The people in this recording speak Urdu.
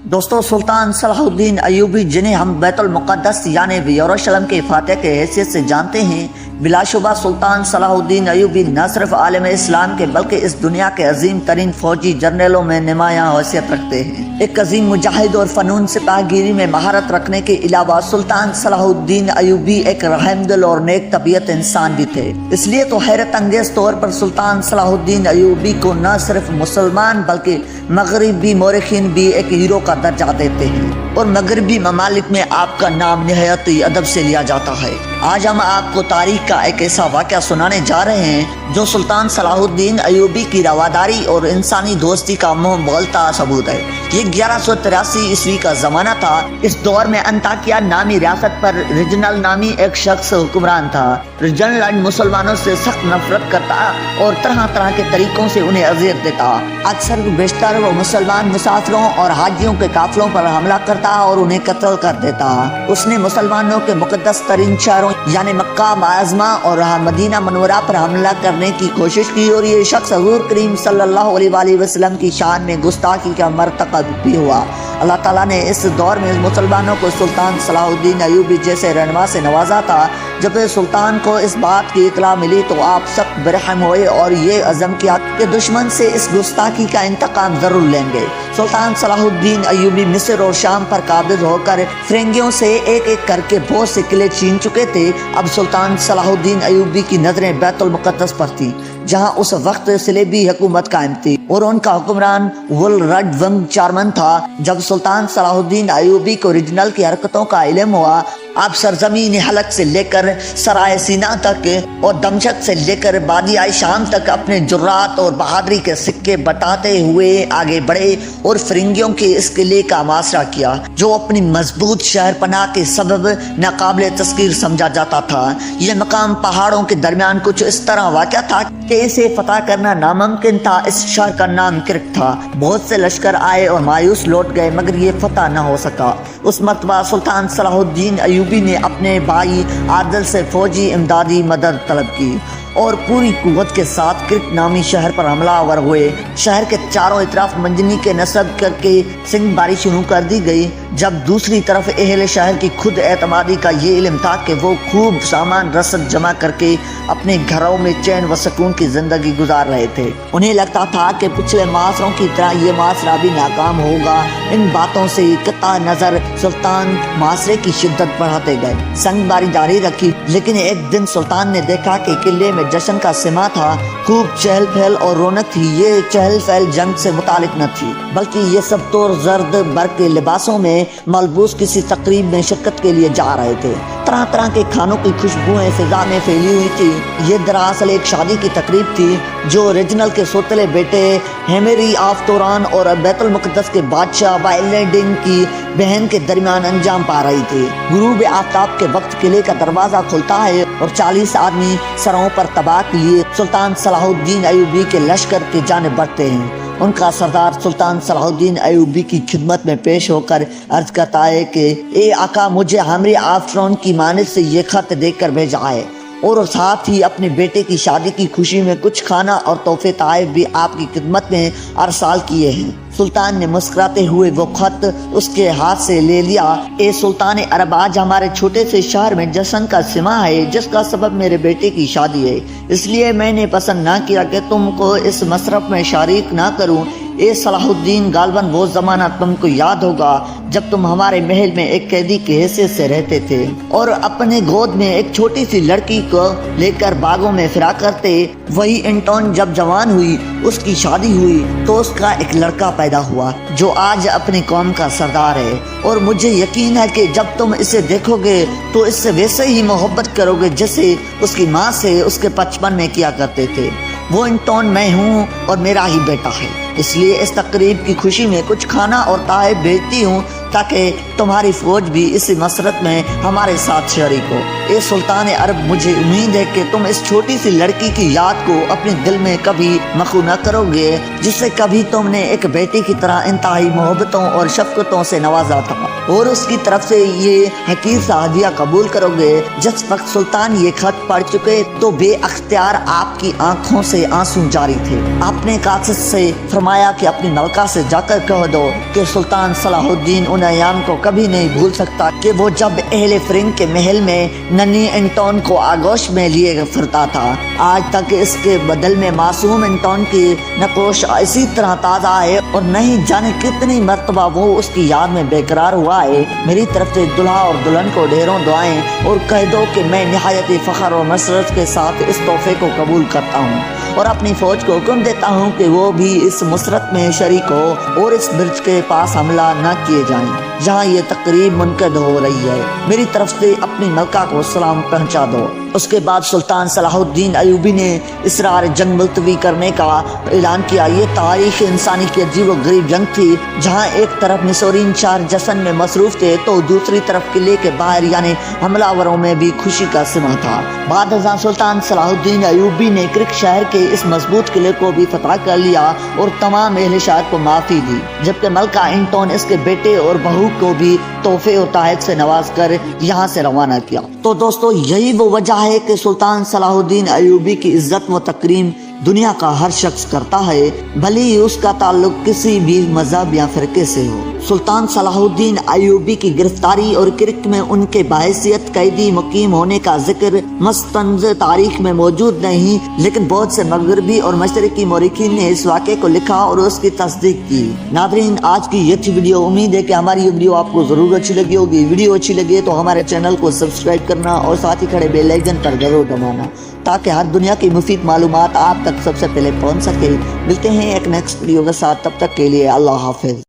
دوستو، سلطان صلاح الدین ایوبی جنہیں ہم بیت المقدس یعنی یروشلم کے فاتح کے حیثیت سے جانتے ہیں، بلا شبہ سلطان صلاح الدین ایوبی نہ صرف عالم اسلام کے بلکہ اس دنیا کے عظیم ترین فوجی جرنیلوں میں نمایاں حیثیت رکھتے ہیں۔ ایک عظیم مجاہد اور فنون سپاہ گیری میں مہارت رکھنے کے علاوہ سلطان صلاح الدین ایوبی ایک رحم دل اور نیک طبیعت انسان بھی تھے۔ اس لیے تو حیرت انگیز طور پر سلطان صلاح الدین ایوبی کو نہ صرف مسلمان بلکہ مغربی مورخین بھی ایک ہیرو کا درجہ دیتے ہیں، اور مغربی ممالک میں آپ کا نام نہایت ادب سے لیا جاتا ہے۔ آج ہم آپ کو تاریخ کا ایک ایسا واقعہ سنانے جا رہے ہیں جو سلطان صلاح الدین ایوبی کی رواداری اور انسانی دوستی کا منہ بولتا ثبوت ہے۔ یہ 1183 عیسوی کا زمانہ تھا۔ اس دور میں انطاکیہ نامی ریاست پر رجنل نامی ایک شخص حکمران تھا۔ رجنل مسلمانوں سے سخت نفرت کرتا اور طرح طرح کے طریقوں سے انہیں اذیت دیتا۔ اکثر بیشتر وہ مسلمان مسافروں اور حاجیوں کے قافلوں پر حملہ کرتا اور انہیں قتل کر دیتا۔ اس نے مسلمانوں کے مقدس ترین شہروں یعنی مکہ معظمہ اور مدینہ منورہ پر حملہ کرنے کی کوشش کی، اور یہ شخص حضور کریم صلی اللہ علیہ وآلہ وسلم کی شان میں گستاخی کا مرتکب بھی ہوا۔ اللہ تعالیٰ نے اس دور میں مسلمانوں کو سلطان صلاح الدین ایوبی جیسے رہنما سے نوازا تھا۔ جب سلطان کو اس بات کی اطلاع ملی تو آپ سخت برہم ہوئے اور یہ عزم کیا کہ دشمن سے اس گستاخی کا انتقام ضرور لیں گے۔ سلطان صلاح الدین ایوبی مصر اور شام پر قابض ہو کر فرنگیوں سے ایک ایک کر کے بہت سے قلعے چھین چکے تھے۔ اب سلطان صلاح الدین ایوبی کی نظریں بیت المقدس پر تھی، جہاں اس وقت صلیبی حکومت قائم تھی اور ان کا حکمران ولرڈ ونگ چارمن تھا۔ جب سلطان صلاح الدین ایوبی کو رجنل کی حرکتوں کا علم ہوا، آپ سرزمین حلق سے لے کر سرائے سینا تک اور دمشق سے لے کر بادیہ شام تک اپنے جرات اور بہادری کے سکے بتاتے ہوئے آگے بڑھے اور فرنگیوں کے اس قلعے کا محاصرہ کیا، جو اپنی مضبوط شہر پناہ کے سبب ناقابل تذکیر سمجھا جاتا تھا۔ یہ مقام پہاڑوں کے درمیان کچھ اس طرح واقع تھا کہ اسے فتح کرنا ناممکن تھا۔ اس شہر کا نام کرک تھا۔ بہت سے لشکر آئے اور مایوس لوٹ گئے، مگر یہ فتح نہ ہو سکا۔ اس مرتبہ سلطان صلاح الدین ایوبی نے اپنے بھائی عادل سے فوجی امدادی مدد طلب کی اور پوری قوت کے ساتھ کرک نامی شہر پر حملہ آور ہوئے۔ شہر کے چاروں اطراف منجنی کے نصب کر کے سنگ باری شروع کر دی گئی، جب دوسری طرف اہل شہر کی خود اعتمادی کا یہ علم تھا کہ وہ خوب سامان رسد جمع کر کے اپنے گھروں میں چین و سکون کی زندگی گزار رہے تھے۔ انہیں لگتا تھا کہ پچھلے معاشروں کی طرح یہ معاشرہ بھی ناکام ہوگا۔ ان باتوں سے قطع نظر سلطان معاشرے کی شدت بڑھاتے گئے، سنگ باری جاری رکھی، لیکن ایک دن سلطان نے دیکھا کہ قلعے میں جشن کا سما تھا، خوب چہل پہل اور رونق تھی۔ یہ چہل پہل جنگ سے متعلق نہ تھی، بلکہ یہ سب طور زرد برق کے لباسوں میں ملبوس کسی تقریب میں شرکت کے لیے جا رہے تھے۔ طرح طرح کے کھانوں کی خوشبوئیں فضا میں پھیلی ہوئی تھی۔ یہ دراصل ایک شادی کی تقریب تھی جو رجنل کے سوتلے بیٹے ہیمری آف توران اور بیت المقدس کے بادشاہ وائلڈنگ کی بہن کے درمیان انجام پا رہی تھی۔ غروب آفتاب کے وقت قلعے کا دروازہ کھلتا ہے اور 40 آدمی سروں پر تباہ لیے سلطان صلاح الدین ایوبی کے لشکر کی جانب بڑھتے ہیں۔ ان کا سردار سلطان صلاح الدین ایوبی کی خدمت میں پیش ہو کر عرض کرتا ہے کہ اے آقا، مجھے ہیمری آف توران کی مانند سے یہ خط دے کر بھیجا ہے، اور ساتھ ہی اپنے بیٹے کی شادی کی خوشی میں کچھ کھانا اور تحفے تحائف بھی آپ کی خدمت میں ارسال کیے ہیں۔ سلطان نے مسکراتے ہوئے وہ خط اس کے ہاتھ سے لے لیا۔ اے سلطان عرب، آج ہمارے چھوٹے سے شہر میں جشن کا سما ہے، جس کا سبب میرے بیٹے کی شادی ہے، اس لیے میں نے پسند نہ کیا کہ تم کو اس مصرف میں شریک نہ کروں۔ اے صلاح الدین، غالباً وہ زمانہ تم کو یاد ہوگا جب تم ہمارے محل میں ایک قیدی کی حیثیت سے رہتے تھے اور اپنے گود میں ایک چھوٹی سی لڑکی کو لے کر باغوں میں پھرا کرتے۔ وہی انٹون جب جوان ہوئی، اس کی شادی ہوئی تو اس کا ایک لڑکا پیدا ہوا جو آج اپنی قوم کا سردار ہے، اور مجھے یقین ہے کہ جب تم اسے دیکھو گے تو اس سے ویسے ہی محبت کرو گے جیسے اس کی ماں سے اس کے بچپن میں کیا کرتے تھے۔ وہ انٹون میں ہوں اور میرا ہی بیٹا ہے، اس لیے اس تقریب کی خوشی میں کچھ کھانا اور تحائف بھیجتی ہوں تاکہ تمہاری فوج بھی اس مسرت میں ہمارے ساتھ شریک ہو۔ اے سلطان عرب، مجھے امید ہے کہ تم اس چھوٹی سی لڑکی کی یاد کو اپنے دل میں کبھی مخو نہ کرو گے، جس سے کبھی تم نے ایک بیٹی کی طرح انتہائی محبتوں اور شفقتوں سے نوازا تھا۔ اور اس کی طرف سے یہ حقیر سا ہدیہ قبول کرو گے۔ جس وقت سلطان یہ خط پڑھ چکے تو بے اختیار آپ کی آنکھوں سے آنسو جاری تھے۔ آپ نے قاصد سے فرمایا کہ اپنی ملکہ سے جا کر کہہ دو کہ سلطان صلاح الدین ان ایام کو کبھی نہیں بھول سکتا کہ وہ جب اہل فرنگ کے محل میں ننھی انٹون کو آغوش میں لیے پھرتا تھا۔ آج تک اس کے بدل میں معصوم انٹون کی نقوش اسی طرح تازہ ہے اور نہیں جانے کتنی مرتبہ وہ اس کی یاد میں بےقرار ہوا ہے۔ میری طرف سے دلہا اور دلہن کو ڈھیروں دعائیں اور کہہ دو کہ میں نہایت فخر اور مسرت کے ساتھ اس تحفے کو قبول کرتا ہوں اور اپنی فوج کو حکم دیتا ہوں کہ وہ بھی اس مسرت میں شریک ہو اور اس برج کے پاس حملہ نہ کیے جائیں جہاں یہ تقریب منعقد ہو رہی ہے۔ میری طرف سے اپنی ملکہ کو سلام پہنچا دو۔ اس کے بعد سلطان صلاح الدین ایوبی نے اسرار جنگ ملتوی کرنے کا اعلان کیا۔ یہ تاریخ انسانی کی عجیب و غریب جنگ تھی جہاں ایک طرف نصورین چار جشن میں مصروف تھے تو دوسری طرف قلعے کے باہر یعنی حملہ آوروں میں بھی خوشی کا سماں تھا۔ بعد ازاں سلطان صلاح الدین ایوبی نے کرک شہر کے اس مضبوط قلعے کو بھی فتح کر لیا اور تمام اہل شہر کو معافی دی، جبکہ ملکہ انٹون اس کے بیٹے اور بہو کو بھی تحفے اور تحائف سے نواز کر یہاں سے روانہ کیا۔ تو دوستو یہی وہ وجہ ہے کہ سلطان صلاح الدین ایوبی کی عزت و تکریم دنیا کا ہر شخص کرتا ہے، بھلے ہی اس کا تعلق کسی بھی مذہب یا فرقے سے ہو۔ سلطان صلاح الدین ایوبی کی گرفتاری اور کرک میں ان کے بحیثیت قیدی مقیم ہونے کا ذکر مستند تاریخ میں موجود نہیں، لیکن بہت سے مغربی اور مشرقی مورخین نے اس واقعے کو لکھا اور اس کی تصدیق کی۔ ناظرین آج کی یہ تھی ویڈیو، امید ہے کہ ہماری یہ ویڈیو آپ کو ضرور اچھی لگی ہوگی۔ ویڈیو اچھی لگی تو ہمارے چینل کو سبسکرائب کرنا اور ساتھ ہی کھڑے بیل آئیکن پر ضرور دبانا تاکہ ہر دنیا کی مفید معلومات آپ تک سب سے پہلے پہنچ سکے۔ ملتے ہیں ایک نیکسٹ ویڈیو کے ساتھ، تب تک کے لیے اللہ حافظ۔